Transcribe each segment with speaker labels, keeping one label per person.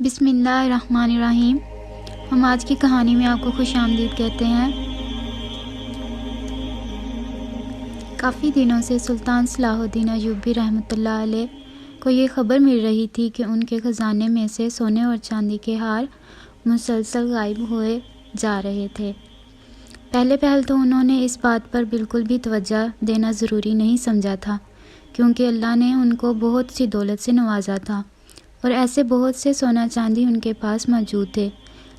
Speaker 1: بسم اللہ الرحمن الرحیم۔ ہم آج کی کہانی میں آپ کو خوش آمدید کہتے ہیں۔ کافی دنوں سے سلطان صلاح الدین ایوبی رحمۃ اللہ علیہ کو یہ خبر مل رہی تھی کہ ان کے خزانے میں سے سونے اور چاندی کے ہار مسلسل غائب ہوئے جا رہے تھے۔ پہل تو انہوں نے اس بات پر بالکل بھی توجہ دینا ضروری نہیں سمجھا تھا، کیونکہ اللہ نے ان کو بہت سی دولت سے نوازا تھا اور ایسے بہت سے سونا چاندی ان کے پاس موجود تھے،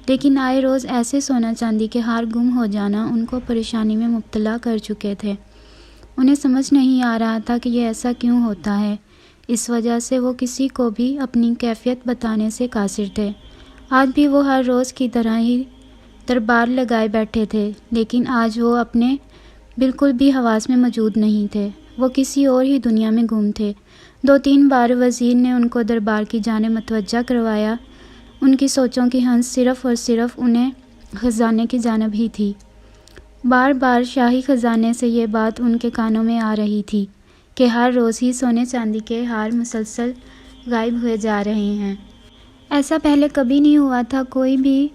Speaker 1: لیکن آئے روز ایسے سونا چاندی کے ہار گم ہو جانا ان کو پریشانی میں مبتلا کر چکے تھے۔ انہیں سمجھ نہیں آ رہا تھا کہ یہ ایسا کیوں ہوتا ہے۔ اس وجہ سے وہ کسی کو بھی اپنی کیفیت بتانے سے قاصر تھے۔ آج بھی وہ ہر روز کی طرح ہی دربار لگائے بیٹھے تھے، لیکن آج وہ اپنے بالکل بھی حواس میں موجود نہیں تھے۔ وہ کسی اور ہی دنیا میں گم تھے۔ 2-3 بار وزیر نے ان کو دربار کی جانب متوجہ کروایا۔ ان کی سوچوں کی ہنس صرف اور صرف انہیں خزانے کی جانب ہی تھی۔ بار بار شاہی خزانے سے یہ بات ان کے کانوں میں آ رہی تھی کہ ہر روز ہی سونے چاندی کے ہار مسلسل غائب ہوئے جا رہے ہیں۔ ایسا پہلے کبھی نہیں ہوا تھا۔ کوئی بھی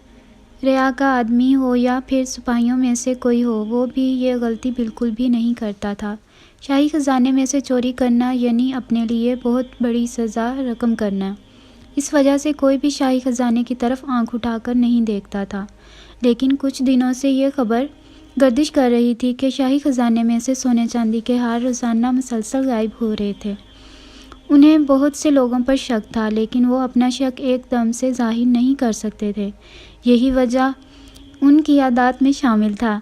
Speaker 1: رعایا کا آدمی ہو یا پھر سپاہیوں میں سے کوئی ہو، وہ بھی یہ غلطی بالکل بھی نہیں کرتا تھا۔ شاہی خزانے میں سے چوری کرنا یعنی اپنے لیے بہت بڑی سزا رقم کرنا۔ اس وجہ سے کوئی بھی شاہی خزانے کی طرف آنکھ اٹھا کر نہیں دیکھتا تھا۔ لیکن کچھ دنوں سے یہ خبر گردش کر رہی تھی کہ شاہی خزانے میں سے سونے چاندی کے ہار روزانہ مسلسل غائب ہو رہے تھے۔ انہیں بہت سے لوگوں پر شک تھا، لیکن وہ اپنا شک ایک دم سے ظاہر نہیں کر سکتے تھے۔ یہی وجہ ان کی عادات میں شامل تھا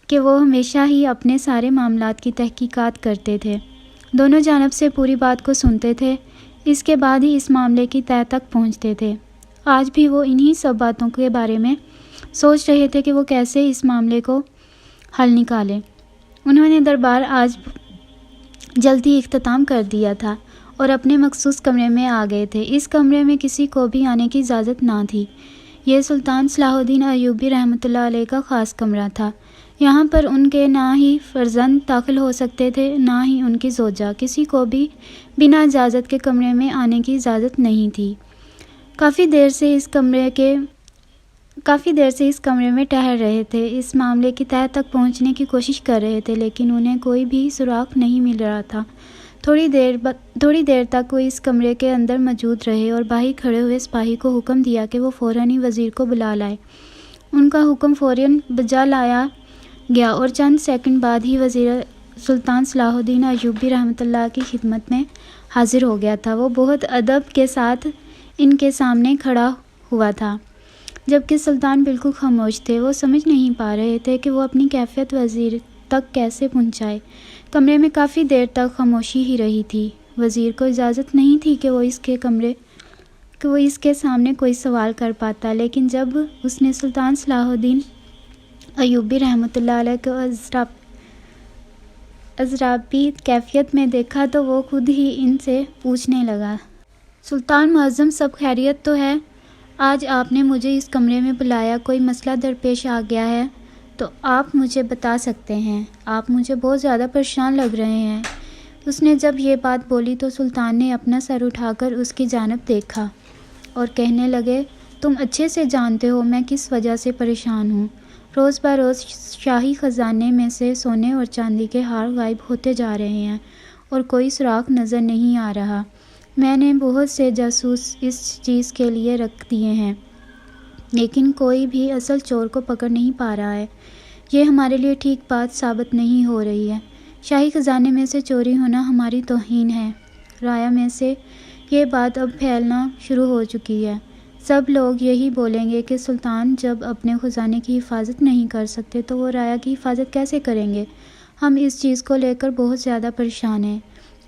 Speaker 1: کہ وہ ہمیشہ ہی اپنے سارے معاملات کی تحقیقات کرتے تھے، دونوں جانب سے پوری بات کو سنتے تھے، اس کے بعد ہی اس معاملے کی تہہ تک پہنچتے تھے۔ آج بھی وہ انہی سب باتوں کے بارے میں سوچ رہے تھے کہ وہ کیسے اس معاملے کو حل نکالیں۔ انہوں نے دربار آج جلدی اختتام کر دیا تھا اور اپنے مخصوص کمرے میں آ گئے تھے۔ اس کمرے میں کسی کو بھی آنے کی اجازت نہ تھی۔ یہ سلطان صلاح الدین ایوبی رحمۃ اللہ علیہ کا خاص کمرہ تھا۔ یہاں پر ان کے نہ ہی فرزند داخل ہو سکتے تھے، نہ ہی ان کی زوجہ۔ کسی کو بھی بنا اجازت کے کمرے میں آنے کی اجازت نہیں تھی۔ کافی دیر سے اس کمرے میں ٹہل رہے تھے، اس معاملے کی تہہ تک پہنچنے کی کوشش کر رہے تھے، لیکن انہیں کوئی بھی سراغ نہیں مل رہا تھا۔ تھوڑی دیر تک وہ اس کمرے کے اندر موجود رہے اور باہر کھڑے ہوئے سپاہی کو حکم دیا کہ وہ فوراً ہی وزیر کو بلا لائے۔ ان کا حکم فوراً بجا لایا گیا اور چند سیکنڈ بعد ہی وزیر سلطان صلاح الدین ایوبی رحمۃ اللہ کی خدمت میں حاضر ہو گیا تھا۔ وہ بہت ادب کے ساتھ ان کے سامنے کھڑا ہوا تھا، جبکہ سلطان بالکل خاموش تھے۔ وہ سمجھ نہیں پا رہے تھے کہ وہ اپنی کیفیت وزیر تک کیسے پہنچائے۔ کمرے میں کافی دیر تک خاموشی ہی رہی تھی۔ وزیر کو اجازت نہیں تھی کہ وہ اس کے سامنے کوئی سوال کر پاتا، لیکن جب اس نے سلطان صلاح الدین ایوبی رحمۃ اللہ علیہ کو اضطرابی کیفیت میں دیکھا تو وہ خود ہی ان سے پوچھنے لگا، سلطان معظم، سب خیریت تو ہے؟ آج آپ نے مجھے اس کمرے میں بلایا، کوئی مسئلہ درپیش آ گیا ہے تو آپ مجھے بتا سکتے ہیں؟ آپ مجھے بہت زیادہ پریشان لگ رہے ہیں۔ اس نے جب یہ بات بولی تو سلطان نے اپنا سر اٹھا کر اس کی جانب دیکھا اور کہنے لگے، تم اچھے سے جانتے ہو میں کس وجہ سے پریشان ہوں۔ روز بروز شاہی خزانے میں سے سونے اور چاندی کے ہار غائب ہوتے جا رہے ہیں اور کوئی سراغ نظر نہیں آ رہا۔ میں نے بہت سے جاسوس اس چیز کے لیے رکھ دیے ہیں، لیکن کوئی بھی اصل چور کو پکڑ نہیں پا رہا ہے۔ یہ ہمارے لیے ٹھیک بات ثابت نہیں ہو رہی ہے۔ شاہی خزانے میں سے چوری ہونا ہماری توہین ہے۔ رعایا میں سے یہ بات اب پھیلنا شروع ہو چکی ہے۔ سب لوگ یہی بولیں گے کہ سلطان جب اپنے خزانے کی حفاظت نہیں کر سکتے تو وہ رعایا کی حفاظت کیسے کریں گے؟ ہم اس چیز کو لے کر بہت زیادہ پریشان ہیں۔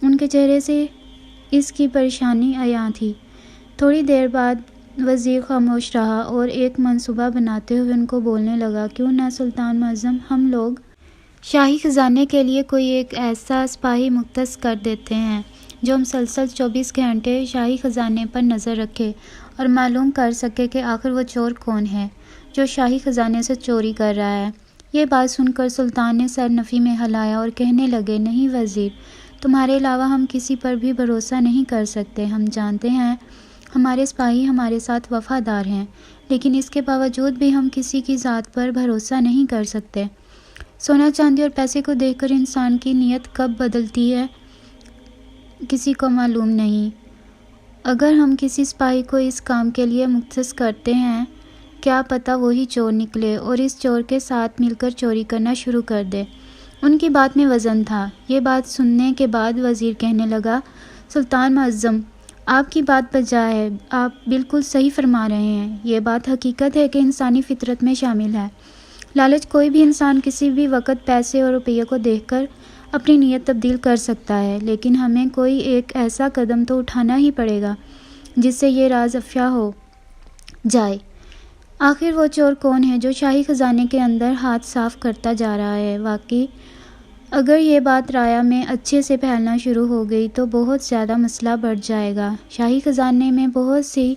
Speaker 1: ان کے چہرے سے اس کی پریشانی عیاں تھی۔ تھوڑی دیر بعد وزیر خاموش رہا اور ایک منصوبہ بناتے ہوئے ان کو بولنے لگا، کیوں نہ سلطان معظم ہم لوگ شاہی خزانے کے لیے کوئی ایک ایسا سپاہی مختص کر دیتے ہیں جو مسلسل 24 گھنٹے شاہی خزانے پر نظر رکھے اور معلوم کر سکے کہ آخر وہ چور کون ہے جو شاہی خزانے سے چوری کر رہا ہے۔ یہ بات سن کر سلطان نے سر نفی میں ہلایا اور کہنے لگے، نہیں وزیر، تمہارے علاوہ ہم کسی پر بھی بھروسہ نہیں کر سکتے۔ ہم جانتے ہیں ہمارے سپاہی ہمارے ساتھ وفادار ہیں، لیکن اس کے باوجود بھی ہم کسی کی ذات پر بھروسہ نہیں کر سکتے۔ سونا چاندی اور پیسے کو دیکھ کر انسان کی نیت کب بدلتی ہے کسی کو معلوم نہیں۔ اگر ہم کسی سپاہی کو اس کام کے لیے مختص کرتے ہیں، کیا پتہ وہی چور نکلے اور اس چور کے ساتھ مل کر چوری کرنا شروع کر دے۔ ان کی بات میں وزن تھا۔ یہ بات سننے کے بعد وزیر کہنے لگا، سلطان معظم، آپ کی بات بجا ہے، آپ بالکل صحیح فرما رہے ہیں۔ یہ بات حقیقت ہے کہ انسانی فطرت میں شامل ہے۔ لالچ کوئی بھی انسان کسی بھی وقت پیسے اور روپیے کو دیکھ کر اپنی نیت تبدیل کر سکتا ہے، لیکن ہمیں کوئی ایک ایسا قدم تو اٹھانا ہی پڑے گا جس سے یہ راز افشا ہو جائے۔ آخر وہ چور کون ہے جو شاہی خزانے کے اندر ہاتھ صاف کرتا جا رہا ہے؟ واقعی اگر یہ بات رایا میں اچھے سے پھیلنا شروع ہو گئی تو بہت زیادہ مسئلہ بڑھ جائے گا۔ شاہی خزانے میں بہت سی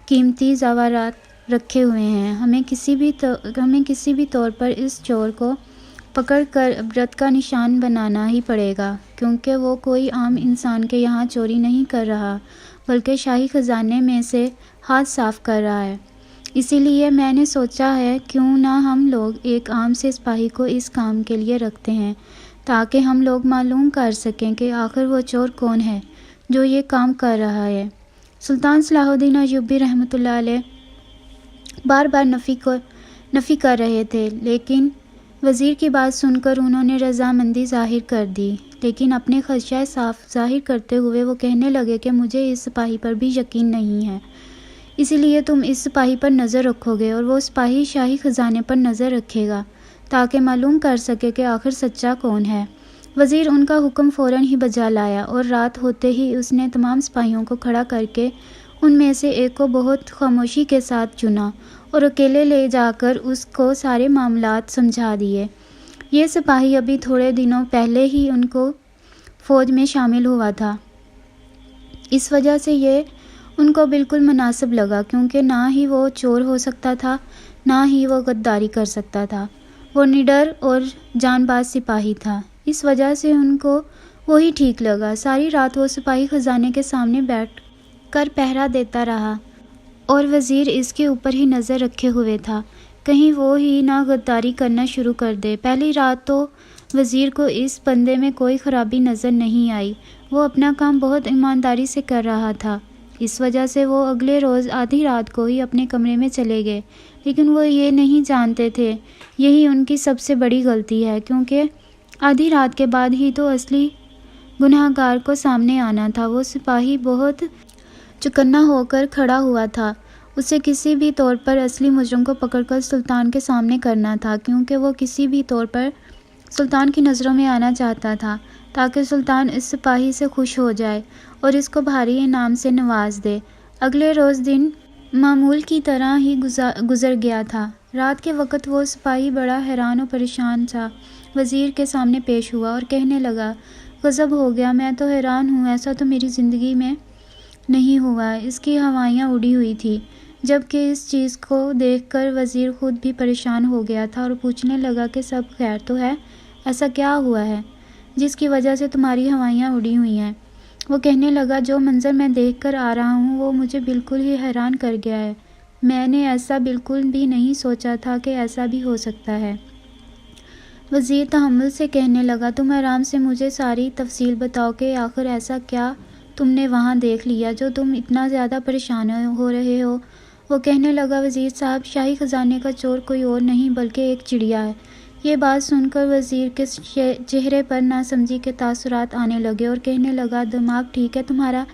Speaker 1: قیمتی زیورات رکھے ہوئے ہیں۔ ہمیں کسی بھی طور پر اس چور کو پکڑ کر عبرت کا نشان بنانا ہی پڑے گا، کیونکہ وہ کوئی عام انسان کے یہاں چوری نہیں کر رہا بلکہ شاہی خزانے میں سے ہاتھ صاف کر رہا ہے۔ اسی لیے میں نے سوچا ہے کیوں نہ ہم لوگ ایک عام سے سپاہی کو اس کام کے لیے رکھتے ہیں، تاکہ ہم لوگ معلوم کر سکیں کہ آخر وہ چور کون ہے جو یہ کام کر رہا ہے۔ سلطان صلاح الدین ایوبی رحمۃ اللہ علیہ بار بار نفی کر رہے تھے، لیکن وزیر کی بات سن کر انہوں نے رضامندی ظاہر کر دی، لیکن اپنے خدشہ صاف ظاہر کرتے ہوئے وہ کہنے لگے کہ مجھے اس سپاہی پر بھی یقین نہیں ہے، اسی لیے تم اس سپاہی پر نظر رکھو گے اور وہ سپاہی شاہی خزانے پر نظر رکھے گا تاکہ معلوم کر سکے کہ آخر سچا کون ہے۔ وزیر ان کا حکم فوراً ہی بجا لایا اور رات ہوتے ہی اس نے تمام سپاہیوں کو کھڑا کر کے ان میں سے ایک کو بہت خاموشی کے ساتھ چنا اور اکیلے لے جا کر اس کو سارے معاملات سمجھا دیے۔ یہ سپاہی ابھی تھوڑے دنوں پہلے ہی ان کو فوج میں شامل ہوا تھا، اس وجہ سے یہ ان کو بالکل مناسب لگا، کیونکہ نہ ہی وہ چور ہو سکتا تھا نہ ہی وہ غداری کر سکتا تھا۔ وہ نڈر اور جان باز سپاہی تھا، اس وجہ سے ان کو وہی ٹھیک لگا۔ ساری رات وہ سپاہی خزانے کے سامنے بیٹھ کر پہرا دیتا رہا اور وزیر اس کے اوپر ہی نظر رکھے ہوئے تھا، کہیں وہ ہی نہ غداری کرنا شروع کر دے۔ پہلی رات تو وزیر کو اس بندے میں کوئی خرابی نظر نہیں آئی، وہ اپنا کام بہت ایمانداری سے کر رہا تھا، اس وجہ سے وہ اگلے روز آدھی رات کو ہی اپنے کمرے میں چلے گئے، لیکن وہ یہ نہیں جانتے تھے یہی ان کی سب سے بڑی غلطی ہے، کیونکہ آدھی رات کے بعد ہی تو اصلی گناہ گار کو سامنے آنا تھا۔ وہ سپاہی بہت چکنا ہو کر کھڑا ہوا تھا، اسے کسی بھی طور پر اصلی مجرم کو پکڑ کر سلطان کے سامنے کرنا تھا، کیونکہ وہ کسی بھی طور پر سلطان کی نظروں میں آنا چاہتا تھا تاکہ سلطان اس سپاہی سے خوش ہو جائے اور اس کو بھاری انعام سے نواز دے۔ اگلے روز دن معمول کی طرح ہی گزر گیا تھا۔ رات کے وقت وہ سپاہی بڑا حیران و پریشان سا وزیر کے سامنے پیش ہوا اور کہنے لگا، غضب ہو گیا، میں تو حیران ہوں، ایسا تو میری زندگی میں نہیں ہوا۔ اس کی ہوائیاں اڑی ہوئی تھی، جبکہ اس چیز کو دیکھ کر وزیر خود بھی پریشان ہو گیا تھا اور پوچھنے لگا کہ سب خیر تو ہے؟ ایسا کیا ہوا ہے جس کی وجہ سے تمہاری ہوائیاں اڑی ہوئی ہیں؟ وہ کہنے لگا، جو منظر میں دیکھ کر آ رہا ہوں وہ مجھے بالکل ہی حیران کر گیا ہے، میں نے ایسا بالکل بھی نہیں سوچا تھا کہ ایسا بھی ہو سکتا ہے۔ وزیر تحمل سے کہنے لگا، تم آرام سے مجھے ساری تفصیل بتاؤ کہ آخر ایسا کیا تم نے وہاں دیکھ لیا جو تم اتنا زیادہ پریشان ہو رہے ہو؟ وہ کہنے لگا، وزیر صاحب، شاہی خزانے کا چور کوئی اور نہیں بلکہ ایک چڑیا ہے۔ یہ بات سن کر وزیر کے چہرے پر ناسمجھی کے تاثرات آنے لگے اور کہنے لگا، دماغ ٹھیک ہے تمہارا؟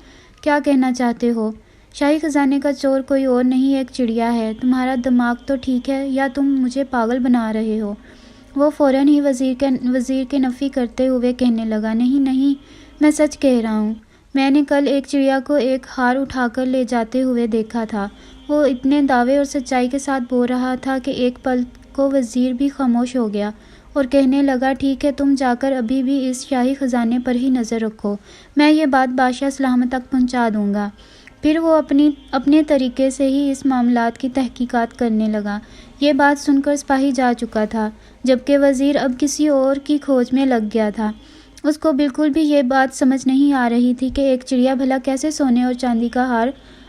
Speaker 1: کیا کہنا چاہتے ہو؟ شاہی خزانے کا چور کوئی اور نہیں ایک چڑیا ہے، تمہارا دماغ تو ٹھیک ہے یا تم مجھے پاگل بنا رہے ہو؟ وہ فوراً ہی وزیر کے نفی کرتے ہوئے کہنے لگا، نہیں، میں سچ کہہ رہا ہوں، میں نے کل ایک چڑیا کو ایک ہار اٹھا کر لے جاتے ہوئے دیکھا تھا۔ وہ اتنے دعوے اور سچائی کے ساتھ بول رہا تھا کہ ایک پل کو وزیر بھی خاموش ہو گیا اور کہنے لگا، ٹھیک ہے، تم جا کر ابھی بھی اس شاہی خزانے پر ہی نظر رکھو، میں یہ بات بادشاہ سلامت تک پہنچا دوں گا۔ پھر وہ اپنے طریقے سے ہی اس معاملات کی تحقیقات کرنے لگا۔ یہ بات سن کر سپاہی جا چکا تھا، جبکہ وزیر اب کسی اور کی کھوج میں لگ گیا تھا۔ اس کو بالکل بھی یہ بات سمجھ نہیں آ رہی تھی کہ ایک چڑیا بھلا کیسے سونے اور چاندی کا ہار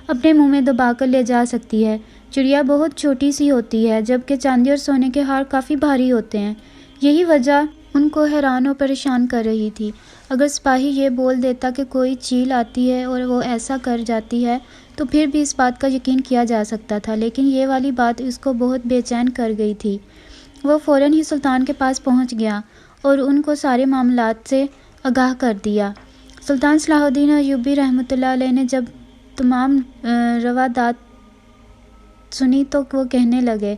Speaker 1: اپنے منہ میں دبا کر لے جا سکتی ہے۔ چڑیا بہت چھوٹی سی ہوتی ہے جبکہ چاندی اور سونے کے ہار کافی بھاری ہوتے ہیں۔ یہی وجہ ان کو حیران اور پریشان کر رہی تھی۔ اگر سپاہی یہ بول دیتا کہ کوئی چیل آتی ہے اور وہ ایسا کر جاتی ہے تو پھر بھی اس بات کا یقین کیا جا سکتا تھا، لیکن یہ والی بات اس کو بہت بے چین کر گئی تھی۔ وہ فوراً ہی سلطان کے پاس پہنچ گیا اور ان کو سارے معاملات سے آگاہ کر دیا۔ سلطان صلاح الدین ایوبی رحمۃ اللہ علیہ نے جب تمام روایات سنی تو وہ کہنے لگے،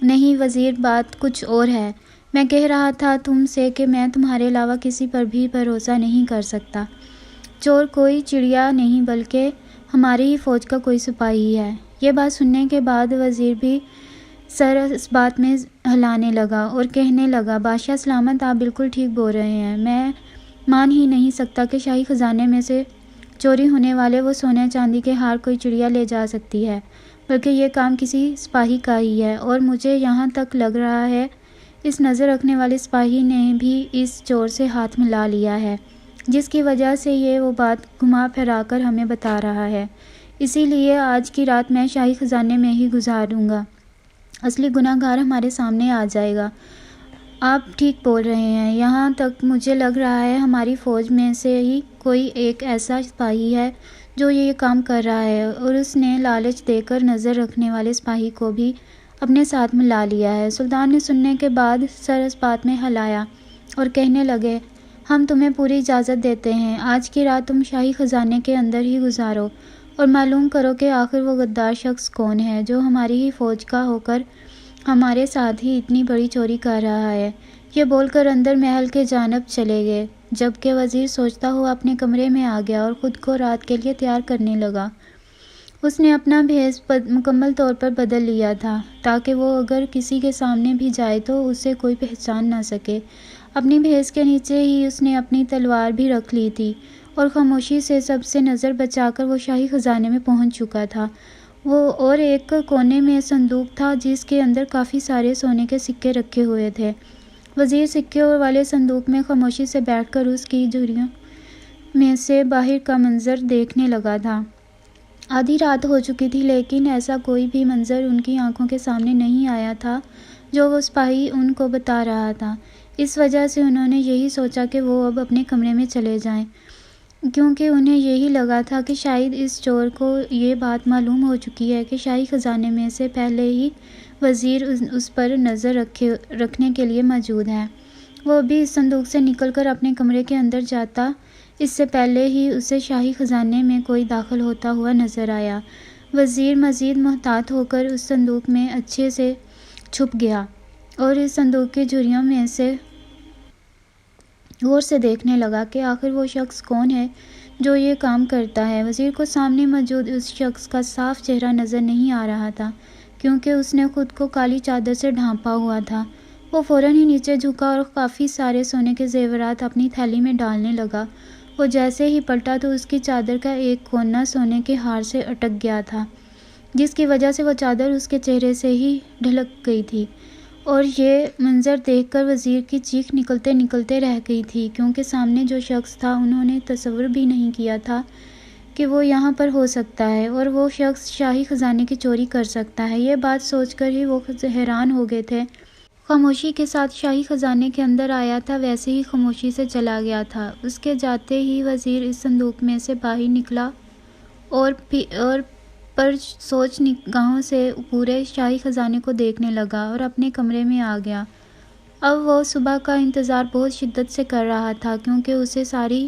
Speaker 1: نہیں وزیر، بات کچھ اور ہے۔ میں کہہ رہا تھا تم سے کہ میں تمہارے علاوہ کسی پر بھی بھروسہ نہیں کر سکتا۔ چور کوئی چڑیا نہیں بلکہ ہماری ہی فوج کا کوئی سپاہی ہے۔ یہ بات سننے کے بعد وزیر بھی سر اس بات میں ہلانے لگا اور کہنے لگا، بادشاہ سلامت، آپ بالکل ٹھیک بول رہے ہیں۔ میں مان ہی نہیں سکتا کہ شاہی خزانے میں سے چوری ہونے والے وہ سونے چاندی کے ہار کوئی چڑیا لے جا سکتی ہے، بلکہ یہ کام کسی سپاہی کا ہی ہے، اور مجھے یہاں تک لگ رہا ہے اس نظر رکھنے والے سپاہی نے بھی اس چور سے ہاتھ ملا لیا ہے، جس کی وجہ سے یہ وہ بات گھما پھرا کر ہمیں بتا رہا ہے۔ اسی لیے آج کی رات میں شاہی خزانے میں ہی گزاروں گا، اصلی گناہ گار ہمارے سامنے آ جائے گا۔ آپ ٹھیک بول رہے ہیں، یہاں تک مجھے لگ رہا ہے ہماری فوج میں سے ہی کوئی ایک ایسا سپاہی ہے جو یہ کام کر رہا ہے، اور اس نے لالچ دے کر نظر رکھنے والے سپاہی کو بھی اپنے ساتھ ملا لیا ہے۔ سلطان نے سننے کے بعد سر اس بات میں ہلایا اور کہنے لگے، ہم تمہیں پوری اجازت دیتے ہیں، آج کی رات تم شاہی خزانے کے اندر ہی گزارو اور معلوم کرو کہ آخر وہ غدار شخص کون ہے جو ہماری ہی فوج کا ہو کر ہمارے ساتھ ہی اتنی بڑی چوری کر رہا ہے۔ یہ بول کر اندر محل کے جانب چلے گئے، جبکہ وزیر سوچتا ہوا اپنے کمرے میں آ گیا اور خود کو رات کے لیے تیار کرنے لگا۔ اس نے اپنا بھیس مکمل طور پر بدل لیا تھا تاکہ وہ اگر کسی کے سامنے بھی جائے تو اسے کوئی پہچان نہ سکے۔ اپنی بھیس کے نیچے ہی اس نے اپنی تلوار بھی رکھ لی تھی اور خاموشی سے سب سے نظر بچا کر وہ شاہی خزانے میں پہنچ چکا تھا۔ وہ اور ایک کونے میں صندوق تھا جس کے اندر کافی سارے سونے کے سکے رکھے ہوئے تھے۔ وزیر سکے والے صندوق میں خاموشی سے بیٹھ کر اس کی جھریوں میں سے باہر کا منظر دیکھنے لگا تھا۔ آدھی رات ہو چکی تھی لیکن ایسا کوئی بھی منظر ان کی آنکھوں کے سامنے نہیں آیا تھا جو وہ سپاہی ان کو بتا رہا تھا۔ اس وجہ سے انہوں نے یہی سوچا کہ وہ اب اپنے کمرے میں چلے جائیں، کیونکہ انہیں یہی لگا تھا کہ شاید اس چور کو یہ بات معلوم ہو چکی ہے کہ شاہی خزانے میں سے پہلے ہی وزیر اس پر نظر رکھنے کے لیے موجود ہے۔ وہ ابھی اس صندوق سے نکل کر اپنے کمرے کے اندر جاتا، اس سے پہلے ہی اسے شاہی خزانے میں کوئی داخل ہوتا ہوا نظر آیا۔ وزیر مزید محتاط ہو کر اس صندوق میں اچھے سے چھپ گیا اور اس صندوق کی جھریوں میں سے غور سے دیکھنے لگا کہ آخر وہ شخص کون ہے جو یہ کام کرتا ہے۔ وزیر کو سامنے موجود اس شخص کا صاف چہرہ نظر نہیں آ رہا تھا کیونکہ اس نے خود کو کالی چادر سے ڈھانپا ہوا تھا۔ وہ فوراً ہی نیچے جھکا اور کافی سارے سونے کے زیورات اپنی تھیلی میں ڈالنے لگا۔ وہ جیسے ہی پلٹا تو اس کی چادر کا ایک کونا سونے کے ہار سے اٹک گیا تھا، جس کی وجہ سے وہ چادر اس کے چہرے سے ہی ڈھلک گئی تھی، اور یہ منظر دیکھ کر وزیر کی چیخ نکلتے نکلتے رہ گئی تھی، کیونکہ سامنے جو شخص تھا انہوں نے تصور بھی نہیں کیا تھا کہ وہ یہاں پر ہو سکتا ہے اور وہ شخص شاہی خزانے کی چوری کر سکتا ہے۔ یہ بات سوچ کر ہی وہ حیران ہو گئے تھے۔ خاموشی کے ساتھ شاہی خزانے کے اندر آیا تھا ویسے ہی خاموشی سے چلا گیا تھا۔ اس کے جاتے ہی وزیر اس صندوق میں سے باہر نکلا اور پر سوچ نگاہوں سے پورے شاہی خزانے کو دیکھنے لگا اور اپنے کمرے میں آ گیا۔ اب وہ صبح کا انتظار بہت شدت سے کر رہا تھا کیونکہ اسے ساری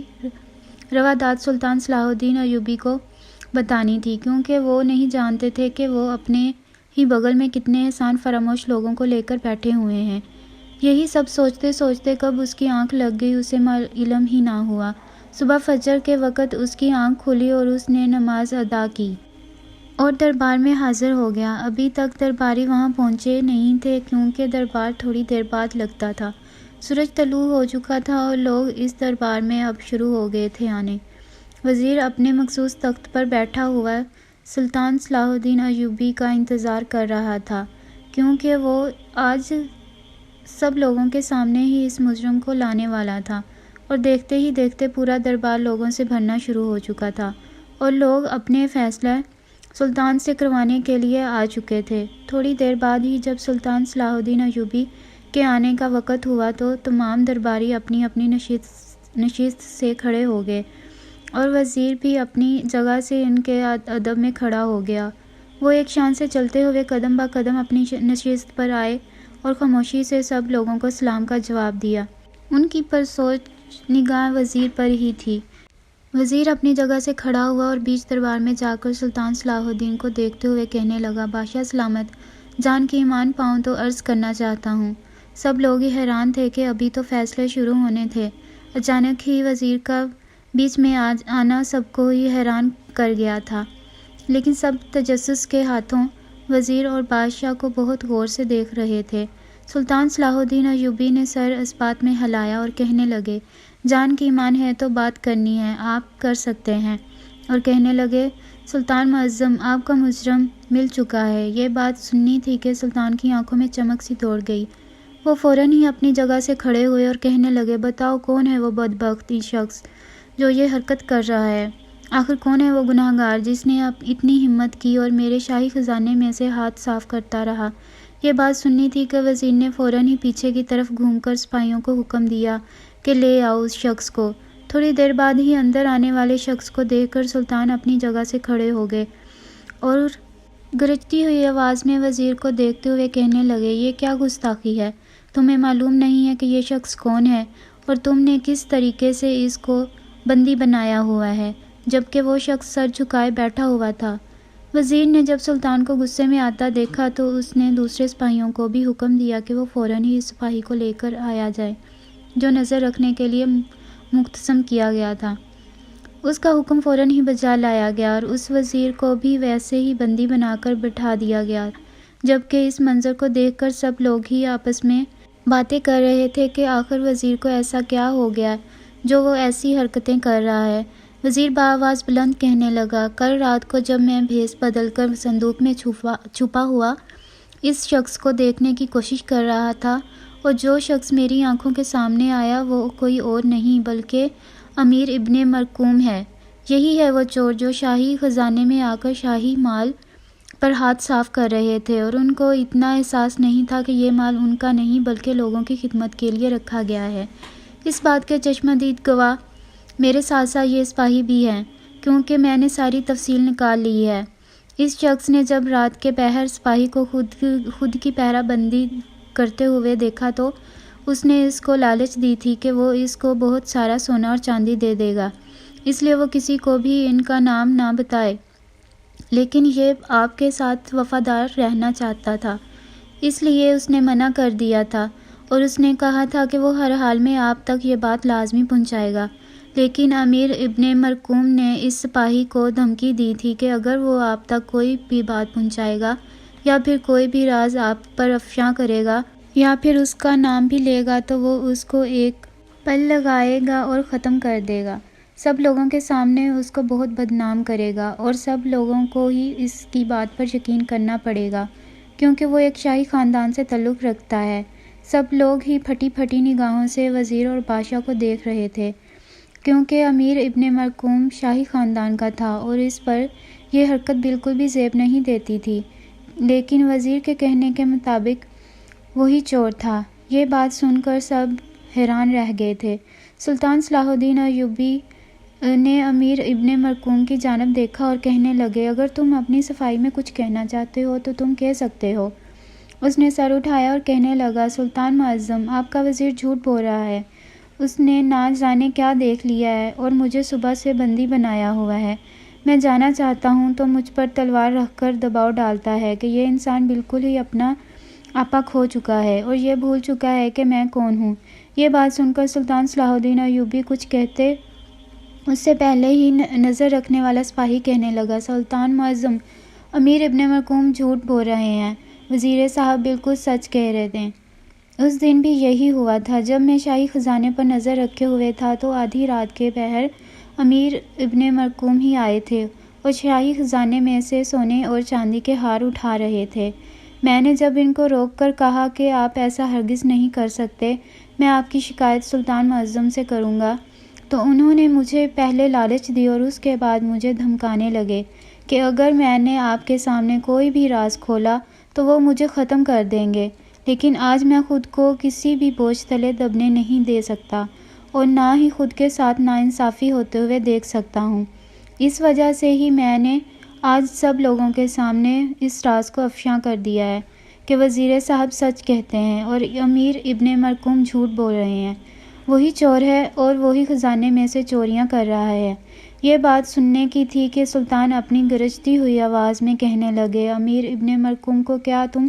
Speaker 1: روایات سلطان صلاح الدین ایوبی کو بتانی تھی، کیونکہ وہ نہیں جانتے تھے کہ وہ اپنے ہی بغل میں کتنے احسان فراموش لوگوں کو لے کر بیٹھے ہوئے ہیں۔ یہی سب سوچتے سوچتے کب اس کی آنکھ لگ گئی اسے علم ہی نہ ہوا۔ صبح فجر کے وقت اس کی آنکھ کھلی اور اس نے نماز ادا کی اور دربار میں حاضر ہو گیا۔ ابھی تک درباری وہاں پہنچے نہیں تھے کیونکہ دربار تھوڑی دیر بعد لگتا تھا۔ سورج طلوع ہو چکا تھا اور لوگ اس دربار میں اب شروع ہو گئے تھے آنے۔ وزیر اپنے مخصوص تخت پر بیٹھا ہوا سلطان صلاح الدین ایوبی کا انتظار کر رہا تھا، کیونکہ وہ آج سب لوگوں کے سامنے ہی اس مجرم کو لانے والا تھا، اور دیکھتے ہی دیکھتے پورا دربار لوگوں سے بھرنا شروع ہو چکا تھا اور لوگ اپنے فیصلہ سلطان سے کروانے کے لیے آ چکے تھے۔ تھوڑی دیر بعد ہی جب سلطان صلاح الدین ایوبی کے آنے کا وقت ہوا تو تمام درباری اپنی اپنی نشست سے کھڑے ہو گئے اور وزیر بھی اپنی جگہ سے ان کے ادب میں کھڑا ہو گیا۔ وہ ایک شان سے چلتے ہوئے قدم با قدم اپنی نشست پر آئے اور خاموشی سے سب لوگوں کو سلام کا جواب دیا۔ ان کی پرسوچ نگاہ وزیر پر ہی تھی۔ وزیر اپنی جگہ سے کھڑا ہوا اور بیچ دربار میں جا کر سلطان صلاح الدین کو دیکھتے ہوئے کہنے لگا، بادشاہ سلامت، جان کے ایمان پاؤں تو عرض کرنا چاہتا ہوں۔ سب لوگ ہی حیران تھے کہ ابھی تو فیصلے شروع ہونے تھے، اچانک ہی وزیر کا بیچ میں آنا سب کو ہی حیران کر گیا تھا، لیکن سب تجسس کے ہاتھوں وزیر اور بادشاہ کو بہت غور سے دیکھ رہے تھے۔ سلطان صلاح الدین ایوبی نے سر اس بات میں ہلایا اور کہنے لگے، جان کی ایمان ہے تو بات کرنی ہے، آپ کر سکتے ہیں، اور کہنے لگے، سلطان معظم، آپ کا مجرم مل چکا ہے۔ یہ بات سننی تھی کہ سلطان کی آنکھوں میں چمک سی دوڑ گئی۔ وہ فوراً ہی اپنی جگہ سے کھڑے ہوئے اور کہنے لگے، بتاؤ کون ہے وہ بدبخت شخص جو یہ حرکت کر رہا ہے؟ آخر کون ہے وہ گناہ گار جس نے اتنی ہمت کی اور میرے شاہی خزانے میں سے ہاتھ صاف کرتا رہا؟ یہ بات سننی تھی کہ وزیر نے فوراً ہی پیچھے کی طرف گھوم کر سپاہیوں کو حکم دیا کہ لے آؤ اس شخص کو۔ تھوڑی دیر بعد ہی اندر آنے والے شخص کو دیکھ کر سلطان اپنی جگہ سے کھڑے ہو گئے اور گرجتی ہوئی آواز میں وزیر کو دیکھتے ہوئے کہنے لگے، یہ کیا گستاخی ہے؟ تمہیں معلوم نہیں ہے کہ یہ شخص کون ہے اور تم نے کس طریقے سے اس کو بندی بنایا ہوا ہے، جبکہ وہ شخص سر جھکائے بیٹھا ہوا تھا۔ وزیر نے جب سلطان کو غصے میں آتا دیکھا تو اس نے دوسرے سپاہیوں کو بھی حکم دیا کہ وہ فوراً ہی اس سپاہی کو لے کر آیا جائے جو نظر رکھنے کے لیے مختصم کیا گیا تھا۔ اس کا حکم فوراً ہی بجا لایا گیا اور اس وزیر کو بھی ویسے ہی بندی بنا کر بٹھا دیا گیا، جبکہ اس منظر کو دیکھ کر سب لوگ ہی آپس میں باتیں کر رہے تھے کہ آخر وزیر کو ایسا کیا ہو گیا جو وہ ایسی حرکتیں کر رہا ہے۔ وزیر بآواز بلند کہنے لگا، کل رات کو جب میں بھیس بدل کر صندوق میں چھپا ہوا اس شخص کو دیکھنے کی کوشش کر رہا تھا اور جو شخص میری آنکھوں کے سامنے آیا وہ کوئی اور نہیں بلکہ امیر ابن مرکوم ہے۔ یہی ہے وہ چور جو شاہی خزانے میں آ کر شاہی مال پر ہاتھ صاف کر رہے تھے اور ان کو اتنا احساس نہیں تھا کہ یہ مال ان کا نہیں بلکہ لوگوں کی خدمت کے لیے رکھا گیا ہے۔ اس بات کے چشمہ دید گواہ میرے ساتھ ساتھ یہ سپاہی بھی ہیں، کیونکہ میں نے ساری تفصیل نکال لی ہے۔ اس شخص نے جب رات کے پہر سپاہی کو خود کی پہرہ بندی کرتے ہوئے دیکھا تو اس نے اس کو لالچ دی تھی کہ وہ اس کو بہت سارا سونا اور چاندی دے دے گا، اس لیے وہ کسی کو بھی ان کا نام نہ بتائے، لیکن یہ آپ کے ساتھ وفادار رہنا چاہتا تھا، اس لیے اس نے منع کر دیا تھا اور اس نے کہا تھا کہ وہ ہر حال میں آپ تک یہ بات لازمی پہنچائے گا۔ لیکن امیر ابن مرکوم نے اس سپاہی کو دھمکی دی تھی کہ اگر وہ آپ تک کوئی بھی بات پہنچائے گا یا پھر کوئی بھی راز آپ پر افشاں کرے گا یا پھر اس کا نام بھی لے گا تو وہ اس کو ایک پل لگائے گا اور ختم کر دے گا، سب لوگوں کے سامنے اس کو بہت بدنام کرے گا اور سب لوگوں کو ہی اس کی بات پر یقین کرنا پڑے گا کیونکہ وہ ایک شاہی خاندان سے تعلق رکھتا ہے۔ سب لوگ ہی پھٹی پھٹی نگاہوں سے وزیر اور بادشاہ کو دیکھ رہے تھے کیونکہ امیر ابن مرکوم شاہی خاندان کا تھا اور اس پر یہ حرکت بالکل بھی زیب نہیں دیتی تھی، لیکن وزیر کے کہنے کے مطابق وہی چور تھا۔ یہ بات سن کر سب حیران رہ گئے تھے۔ سلطان صلاح الدین ایوبی نے امیر ابن مرکوم کی جانب دیکھا اور کہنے لگے، اگر تم اپنی صفائی میں کچھ کہنا چاہتے ہو تو تم کہہ سکتے ہو۔ اس نے سر اٹھایا اور کہنے لگا، سلطان معظم، آپ کا وزیر جھوٹ بول رہا ہے، اس نے نہ جانے کیا دیکھ لیا ہے اور مجھے صبح سے بندی بنایا ہوا ہے۔ میں جانا چاہتا ہوں تو مجھ پر تلوار رکھ کر دباؤ ڈالتا ہے کہ یہ انسان بالکل ہی اپنا آپا کھو چکا ہے اور یہ بھول چکا ہے کہ میں کون ہوں۔ یہ بات سن کر سلطان صلاح الدین ایوبی کچھ کہتے اس سے پہلے ہی نظر رکھنے والا سپاہی کہنے لگا، سلطان معظم، امیر ابن مرکوم جھوٹ بول رہے ہیں، وزیر صاحب بالکل سچ کہہ رہے تھے۔ اس دن بھی یہی ہوا تھا۔ جب میں شاہی خزانے پر نظر رکھے ہوئے تھا تو آدھی رات کے پہر امیر ابن مرکوم ہی آئے تھے اور شاہی خزانے میں سے سونے اور چاندی کے ہار اٹھا رہے تھے۔ میں نے جب ان کو روک کر کہا کہ آپ ایسا ہرگز نہیں کر سکتے، میں آپ کی شکایت سلطان معظم سے کروں گا، تو انہوں نے مجھے پہلے لالچ دی اور اس کے بعد مجھے دھمکانے لگے کہ اگر میں نے آپ کے سامنے کوئی بھی راز کھولا تو وہ مجھے ختم کر دیں گے، لیکن آج میں خود کو کسی بھی بوجھ تلے دبنے نہیں دے سکتا اور نہ ہی خود کے ساتھ ناانصافی ہوتے ہوئے دیکھ سکتا ہوں۔ اس وجہ سے ہی میں نے آج سب لوگوں کے سامنے اس راز کو افشاں کر دیا ہے کہ وزیر صاحب سچ کہتے ہیں اور امیر ابن مرکوم جھوٹ بول رہے ہیں۔ وہی چور ہے اور وہی خزانے میں سے چوریاں کر رہا ہے۔ یہ بات سننے کی تھی کہ سلطان اپنی گرجتی ہوئی آواز میں کہنے لگے، امیر ابن مرکوم کو کیا تم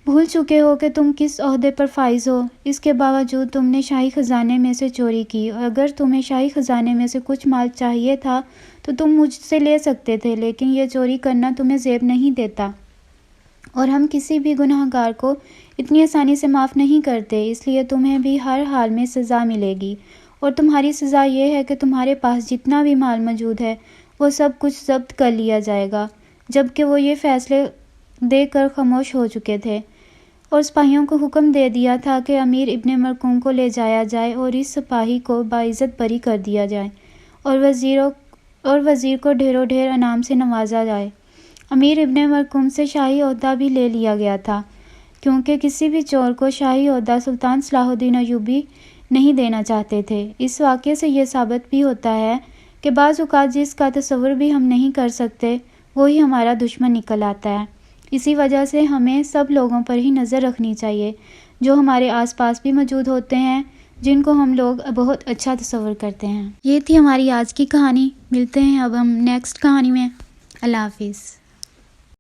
Speaker 1: بھول چکے ہو کہ تم کس عہدے پر فائز ہو؟ اس کے باوجود تم نے شاہی خزانے میں سے چوری کی، اور اگر تمہیں شاہی خزانے میں سے کچھ مال چاہیے تھا تو تم مجھ سے لے سکتے تھے، لیکن یہ چوری کرنا تمہیں زیب نہیں دیتا، اور ہم کسی بھی گناہ گار کو اتنی آسانی سے معاف نہیں کرتے، اس لیے تمہیں بھی ہر حال میں سزا ملے گی، اور تمہاری سزا یہ ہے کہ تمہارے پاس جتنا بھی مال موجود ہے وہ سب کچھ ضبط کر لیا جائے گا۔ جبکہ وہ یہ فیصلے دے کر خاموش ہو چکے تھے اور سپاہیوں کو حکم دے دیا تھا کہ امیر ابن مرکوم کو لے جایا جائے اور اس سپاہی کو باعزت بری کر دیا جائے اور وزیر کو ڈھیروں ڈھیر انعام سے نوازا جائے۔ امیر ابن مرکوم سے شاہی عہدہ بھی لے لیا گیا تھا، کیونکہ کسی بھی چور کو شاہی عہدہ سلطان صلاح الدین ایوبی نہیں دینا چاہتے تھے۔ اس واقعے سے یہ ثابت بھی ہوتا ہے کہ بعض اوقات جس کا تصور بھی ہم نہیں کر سکتے وہی ہمارا دشمن نکل آتا ہے۔ اسی وجہ سے ہمیں سب لوگوں پر ہی نظر رکھنی چاہیے جو ہمارے آس پاس بھی موجود ہوتے ہیں، جن کو ہم لوگ بہت اچھا تصور کرتے ہیں۔ یہ تھی ہماری آج کی کہانی۔ ملتے ہیں اب ہم نیکسٹ کہانی میں۔ اللہ حافظ۔